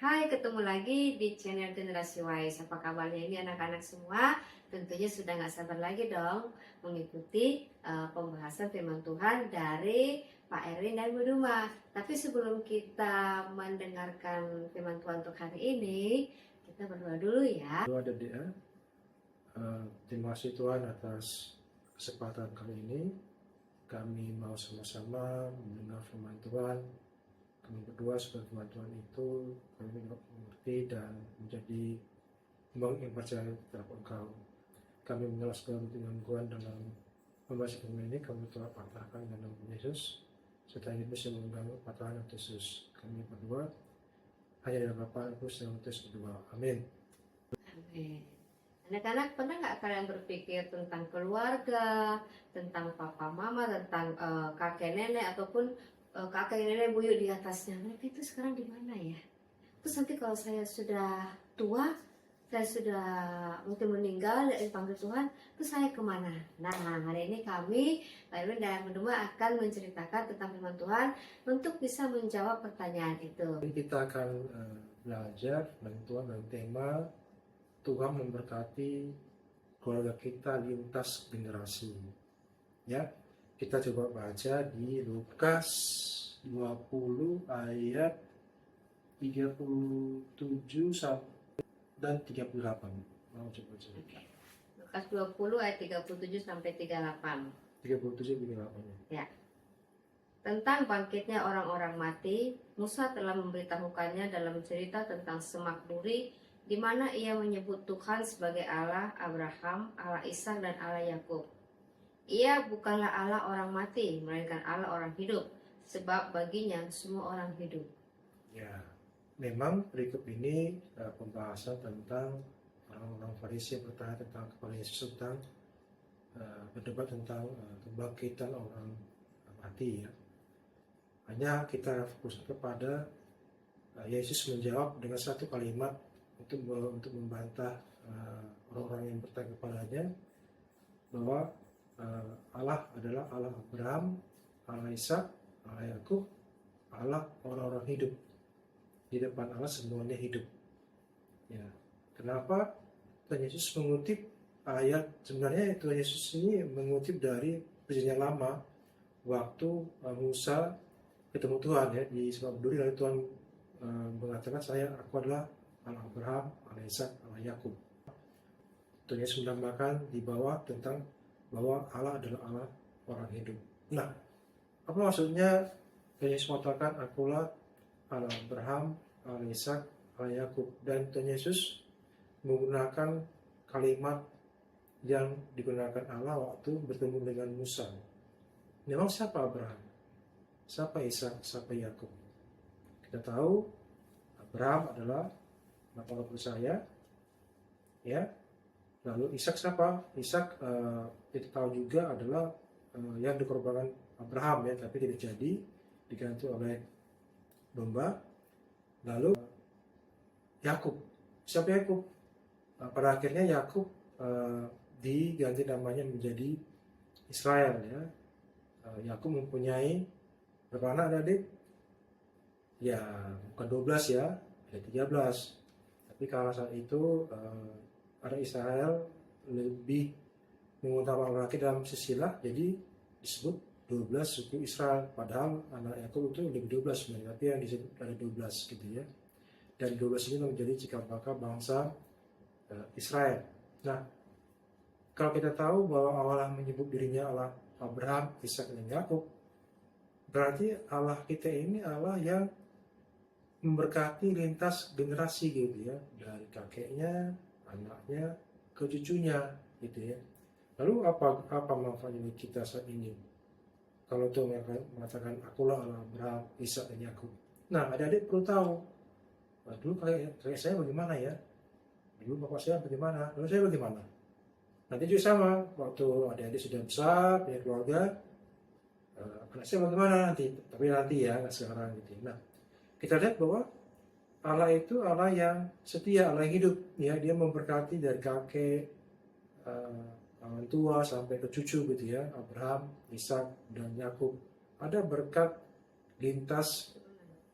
Hai, ketemu lagi di channel Generasi Wise. Apa kabarnya ini anak-anak semua? Tentunya sudah nggak sabar lagi dong mengikuti pembahasan firman Tuhan dari Pak Erwin dan Bu Duma. Tapi sebelum kita mendengarkan firman Tuhan untuk hari ini, kita berdoa dulu ya. Doa dan doa. Terima kasih Tuhan atas kesempatan kali ini. Kami mau sama-sama mendengar firman Tuhan. Kami berdoa supaya firman Tuhan itu kami mengerti dan menjadi yang percaya terhadap Engkau. Kami menjelaskan dengan Tuhan dalam membaca firman ini. Kami telah patahkan dalam nama Yesus. Serta ini bisa mengganggu patahan Yesus. Kami berdoa hanya dalam Bapa, Yesus dan Yesus berdoa. Amin. Amin. Anak-anak, pernah nggak kalian berpikir tentang keluarga, tentang papa mama, tentang kakek nenek ataupun kakek nenek buyut di atasnya? Mereka itu sekarang di mana ya? Terus nanti kalau saya sudah tua, saya sudah mungkin meninggal dipanggil Tuhan, terus saya kemana? Nah, hari ini kami, Pak Erwin dan Bu Duma akan menceritakan tentang firman Tuhan untuk bisa menjawab pertanyaan itu. Kita akan belajar dengan Tuhan dan tema Tuhan memberkati keluarga kita lintas generasi. Ya, kita coba baca di Lukas 20 ayat 37 dan 38. Mau coba baca. Lukas 20 ayat 37 sampai 38. 37 38. Ya. Tentang bangkitnya orang-orang mati, Musa telah memberitahukannya dalam cerita tentang semak duri, di mana ia menyebut Tuhan sebagai Allah Abraham, Allah Ishak dan Allah Yakub. Ia bukanlah Allah orang mati, melainkan Allah orang hidup, sebab baginya semua orang hidup. Ya, memang berikut ini pembahasan tentang orang-orang Farisi yang bertanya tentang kepada Yesus tentang berdebat tentang kebangkitan orang mati. Ya. Hanya kita fokus kepada Yesus menjawab dengan satu kalimat untuk membantah orang-orang yang bertanya kepadanya bahwa Allah adalah Allah Abraham, Allah Ishak, Allah Yakub, Allah orang-orang hidup. Di depan Allah semuanya hidup. Ya. Kenapa Tuhan Yesus mengutip ayat, sebenarnya Tuhan Yesus ini mengutip dari Perjanjian Lama waktu Musa ketemu Tuhan ya di semak duri, lalu Tuhan mengatakan aku adalah Allah Abraham, Allah Ishak, Allah Yakub. Tuhan Yesus menambahkan di bawah tentang bahwa Allah adalah Allah orang hidup. Nah, apa maksudnya Tuhan Yesus mengatakan akulah Allah Abraham, Allah Ishak, Allah Yakub, dan Tuhan Yesus menggunakan kalimat yang digunakan Allah waktu bertemu dengan Musa. Memang siapa Abraham? Siapa Ishak? Siapa Yakub? Kita tahu Abraham adalah bapak percaya, ya. Lalu Ishak siapa? Ishak kita tahu juga adalah yang dikorbankan Abraham ya, tapi tidak jadi, diganti oleh domba. Lalu Yakub, siapa Yakub? Pada akhirnya Yakub diganti namanya menjadi Israel ya. Yakub mempunyai berapa anak adik? Ya bukan 12 ya, ada 13. Tapi karena saat itu ada Israel lebih mengutamakan laki dalam sisilah, jadi disebut 12 suku Israel. Padahal anak Yakub itu lebih 12 sebenarnya, tapi yang disebut ada 12 gitu ya. Dan 12 ini menjadi cikal bakal bangsa Israel. Nah, kalau kita tahu bahwa Allah menyebut dirinya Allah Abraham, Ishak dan Yakub, berarti Allah kita ini Allah yang memberkati lintas generasi gitu ya, dari kakeknya, anaknya, ke cucunya gitu ya. Lalu apa manfaatnya kita saat ini? Kalau Tuhan mengatakan akulah Allah Abraham, Ishak dan Yakub. Nah, adik-adik perlu tahu, dulu kakek saya bagaimana ya? Dulu bapak saya bagaimana? Lalu saya bagaimana? Nanti juga sama, waktu adik-adik sudah besar, punya keluarga, anak saya bagaimana nanti? Tapi nanti ya, nggak sekarang gitu. Nah, kita lihat bahwa Allah itu Allah yang setia, Allah yang hidup. Ya, dia memberkati dari kakek, orang tua sampai ke cucu gitu ya, Abraham, Ishak dan Yakub. Ada berkat lintas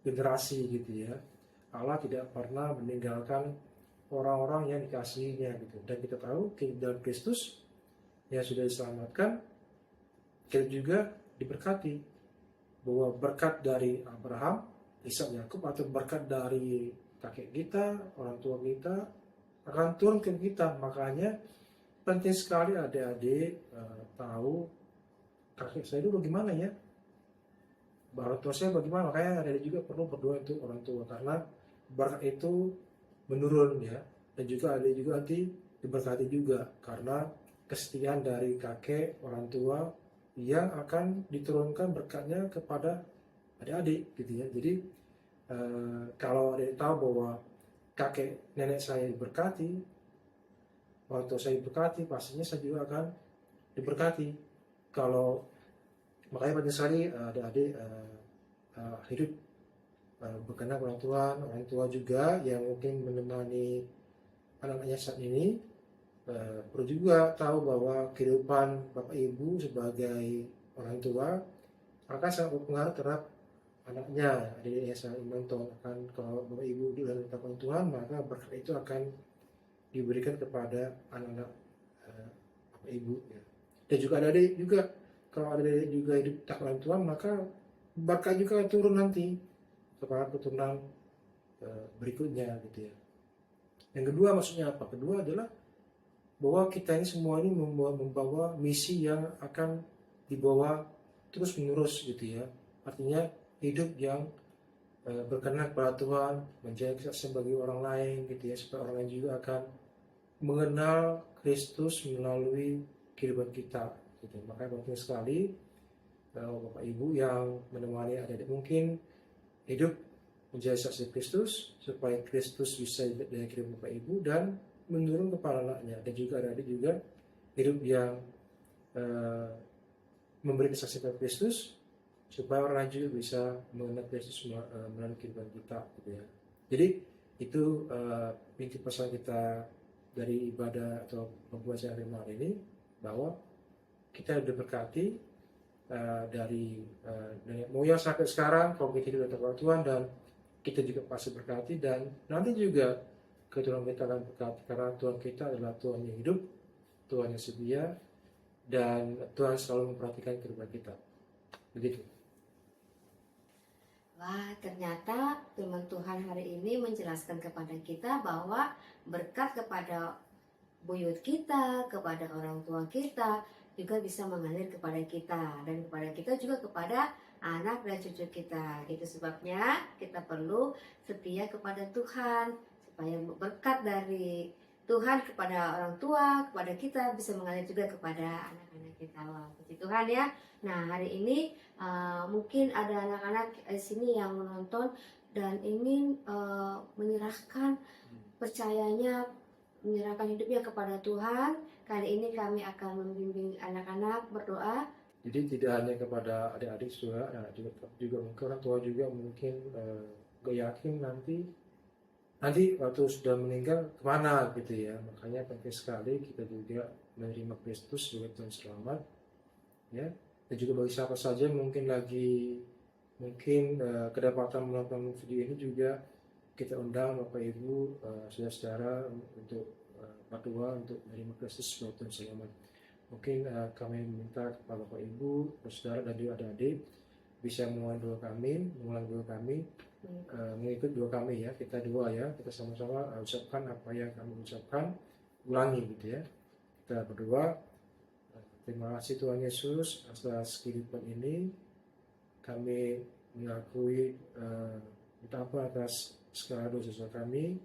generasi gitu ya. Allah tidak pernah meninggalkan orang-orang yang dikasihinya gitu. Dan kita tahu dalam Kristus yang sudah diselamatkan, kita juga diberkati, bahwa berkat dari Abraham, Ishak, Yakub, atau berkat dari kakek kita, orang tua kita akan turun ke kita. Makanya penting sekali adik-adik tahu kakek saya itu bagaimana ya, orang tua saya bagaimana. Makanya adik-adik juga perlu berdoa untuk orang tua, karena berkat itu menurun ya. Dan juga adik juga nanti diberkati juga karena kesetiaan dari kakek orang tua yang akan diturunkan berkatnya kepada adik-adik gitu ya. Jadi kalau adik tahu bahwa kakek nenek saya diberkati, orang tua saya diberkati, pastinya saya juga akan diberkati. Kalau makanya penting sekali adik-adik hidup berkenan orang tua juga yang mungkin menemani anak-anaknya saat ini. Perlu juga tahu bahwa kehidupan Bapak Ibu sebagai orang tua akan sangat berpengaruh terhadap anaknya. Adiknya sangat menonton akan, kalau Bapak Ibu dalam takut Tuhan, maka berkat itu akan diberikan kepada anak-anak Bapak Ibu ya. Dan juga adik juga, kalau adik juga hidup takut Tuhan, maka berkat juga turun nanti kepada keturunan berikutnya gitu ya. Yang kedua maksudnya apa? Kedua adalah bahwa kita ini semua ini membawa misi yang akan dibawa terus menerus gitu ya. Artinya hidup yang berkenan kepada Tuhan, menjadi kesaksian bagi orang lain gitu ya, supaya orang lain juga akan mengenal Kristus melalui kehidupan kita gitu. Makanya penting sekali Bapak Ibu yang menemani adik-adik mungkin hidup menjadi saksi Kristus, supaya Kristus bisa dari kehidupan Bapak Ibu dan menurun kepada anaknya. Dan juga adik-adik juga hidup yang memberi kesaksian kepada Kristus, supaya orang lain juga bisa mengenal Kristus melalui kehidupan kita gitu ya. Jadi itu inti pesan kita dari ibadah atau pembacaan firman hari ini, bahwa kita diberkati dari moyang sampai sekarang. Kalau kita hidup dalam Tuhan, dan kita juga pasti berkati, dan nanti juga keturunan kita akan berkati, karena Tuhan kita adalah Tuhan yang hidup, Tuhan yang setia, dan Tuhan selalu memperhatikan kehidupan kita. Begitu. Wah, ternyata firman Tuhan hari ini menjelaskan kepada kita bahwa berkat kepada buyut kita, kepada orang tua kita, juga bisa mengalir kepada kita, dan kepada kita juga kepada anak dan cucu kita. Itu sebabnya kita perlu setia kepada Tuhan, supaya berkat dari Tuhan kepada orang tua, kepada kita, bisa mengalir juga kepada anak-anak kita. Wah, puji Tuhan ya. Nah, hari ini mungkin ada anak-anak di sini yang menonton dan ingin menyerahkan percayanya, menyerahkan hidupnya kepada Tuhan. Kali ini kami akan membimbing anak-anak berdoa. Jadi tidak hanya kepada adik-adik juga mungkin orang tua juga mungkin gak yakin nanti waktu sudah meninggal kemana gitu ya. Makanya penting sekali kita juga menerima Kristus sebagai Tuhan Selamat ya. Dan juga bagi siapa saja mungkin kedapatan menonton video ini, juga kita undang Bapak Ibu saudara-saudara untuk berdoa untuk menerima Kristus sebagai Tuhan Selamat. Mungkin kami minta kepada Bapak Ibu, saudara dan juga adik-adik bisa mengulang doa kami, mengikut doa kami ya. Kita doa ya, kita sama-sama ucapkan apa yang kami ucapkan, ulangi gitu ya. Kita berdoa. Terima kasih Tuhan Yesus atas kehidupan ini. Kami mengakui minta ampun atas segala dosa kami.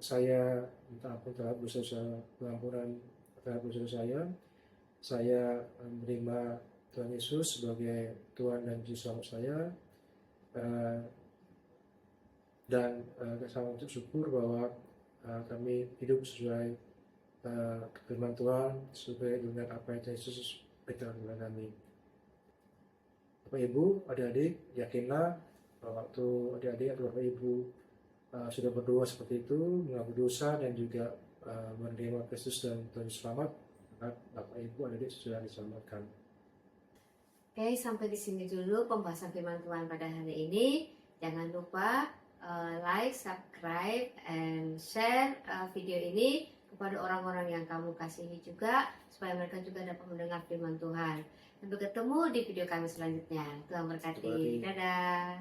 Saya minta ampun terhadap pengampunan terhadap dosa saya. Saya menerima Tuhan Yesus sebagai Tuhan dan Juru Selamat saya, dan saya untuk syukur bahwa kami hidup sesuai firman Tuhan, sesuai dengan apa yang Tuhan Yesus berikan kepada kami. Bapak Ibu, adik-adik, yakinlah waktu adik-adik atau Bapak Ibu sudah berdoa seperti itu, mengaku dosa dan juga menerima Kristus dan Tuhan Selamat, maka Bapak Ibu adik-adik sudah diselamatkan. Oke, sampai di sini dulu pembahasan firman Tuhan pada hari ini. Jangan lupa like, subscribe, and share video ini kepada orang-orang yang kamu kasihi juga, supaya mereka juga dapat mendengar firman Tuhan. Sampai ketemu di video kami selanjutnya. Tuhan berkati. Terima kasih. Dadah.